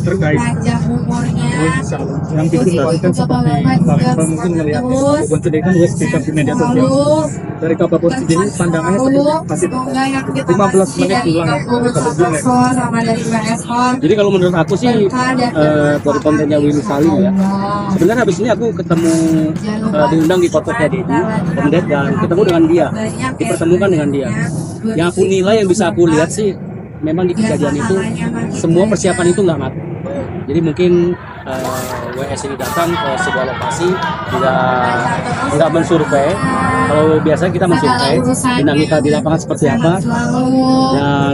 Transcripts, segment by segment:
terkait yang dipublikasikan seperti Palembang mungkin melihat Kapabon sendiri kan juga speak up di media sosial. Dari Kapabon sendiri pandangannya seperti masih 15 menit pulang Jadi kalau menurut aku sih dari kontennya Willy Salim ya, sebenarnya habis ini aku ketemu diundang di kotanya Dedi Komdet dan ketemu dengan dia, dipertemukan dengan dia. Yang aku nilai, yang bisa aku lihat sih memang di kejadian itu semua persiapan itu nggak matang. Jadi mungkin WS ini datang ke sebuah lokasi nggak mensurvei. Kalau biasanya kita mensurvei dinamika di lapangan seperti apa, dan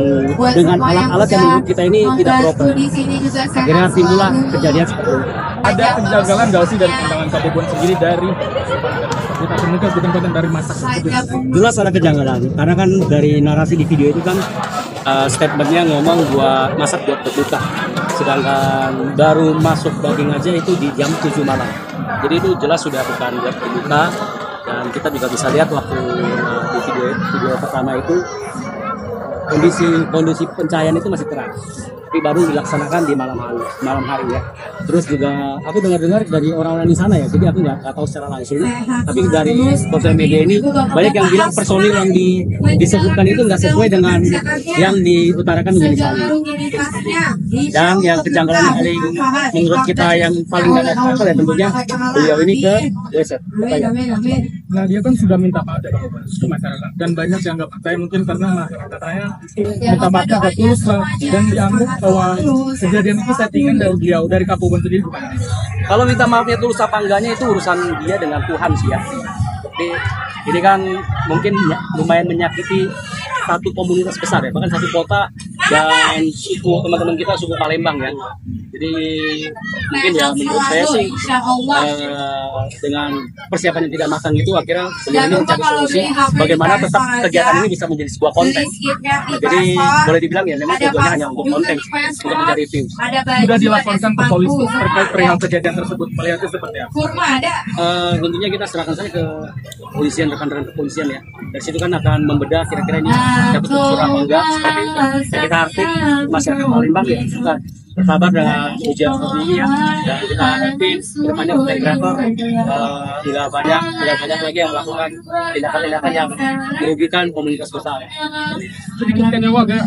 dengan alat-alat yang menurut kita ini tidak proper, akhirnya timbullah kejadian seperti itu. Ada kejanggalan nggak sih dari pandangan Kapabon sendiri dari konten dari masak? Jelas ada kejanggalan, karena kan dari narasi di video itu kan statementnya ngomong buat masak buat berbuka, sedangkan baru masuk daging aja itu di jam 7 malam. Jadi itu jelas sudah bukan buat berbuka, dan kita juga bisa lihat waktu di video pertama itu kondisi pencahayaan itu masih terang, tapi baru dilaksanakan di malam hari ya. Terus juga aku dengar dari orang-orang di sana ya, jadi aku nggak tahu secara langsung, tapi dari sosial media ini banyak yang bilang personil yang disebutkan itu nggak sesuai dengan yang diutarakan Willy Salim. Dan yang kejanggalan paling menurut kita yang paling nggak akal ya tentunya beliau ini ke Weset. Nah, dia kan sudah minta maaf dari masyarakat, dan banyak yang nggak percaya mungkin karena katanya minta maaf nggak tulus lah, dan dianggap bahwa kejadian itu settingan dari beliau, dari Kapabon sendiri bukan? Kalau minta maafnya tulus apa enggaknya itu urusan dia dengan Tuhan sih ya. Jadi ini kan mungkin lumayan menyakiti satu komunitas besar ya, bahkan satu kota dan suku teman-teman kita, suku Palembang ya. Jadi mungkin ya menurut saya sih dengan persiapan yang tidak matang itu akhirnya beliau ini mencari solusi bagaimana tetap kegiatan ini bisa menjadi sebuah konten. Jadi boleh dibilang ya memang tujuannya hanya untuk konten, untuk mencari views. Sudah dilaporkan ke polisi terkait perihal kejadian tersebut, melihatnya seperti apa? Tentunya kita serahkan saja ke polisian, rekan-rekan kepolisian ya. Dari situ kan akan membedah kira-kira ini dapat unsur apa enggak seperti itu. Dan kita harapkan masyarakat Palembang ya juga bersabar dengan ujian seperti ini ya, dan kita harapin kedepannya fotografer tidak banyak lagi yang melakukan tindakan-tindakan yang merugikan komunitas besar. Sedikit kecewa gak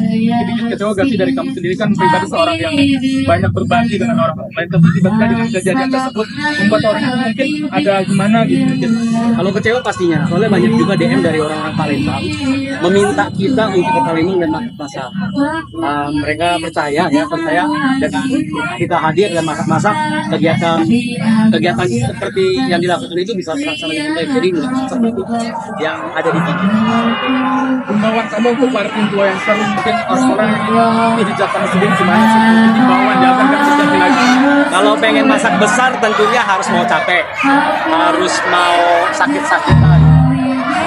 sih dari kamu sendiri, kan pribadi seorang yang banyak berbagi dengan orang lain, tapi tiba-tiba dengan kejadian tersebut membuat orang itu mungkin ada gimana gitu. Kalau kecewa pastinya, soalnya banyak juga DM dari orang-orang Palembang meminta kita untuk ke Palembang dan masak. Mereka percaya dengan kita hadir dan masak-masak, kegiatan seperti yang dilakukan itu bisa terlaksana dengan baik. Jadi seperti yang ada di sini. Himbauan kamu untuk para influencer, mungkin orang-orang yang di Jakarta sendiri gimana sih? Himbauan dia akan terjadi lagi. Kalau pengen masak besar tentunya harus mau capek, harus mau sakit-sakitan.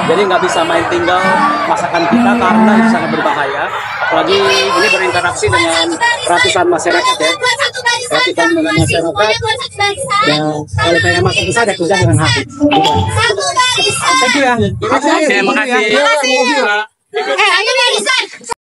Jadi nggak bisa main tinggal masakan kita karena itu sangat berbahaya. Apalagi ini berinteraksi dengan ratusan masyarakat ya. Ratusan dengan masyarakat. Dan kalau pengen masak besar ya kerja dengan hati. Thank you ya. Terima kasih. Ayo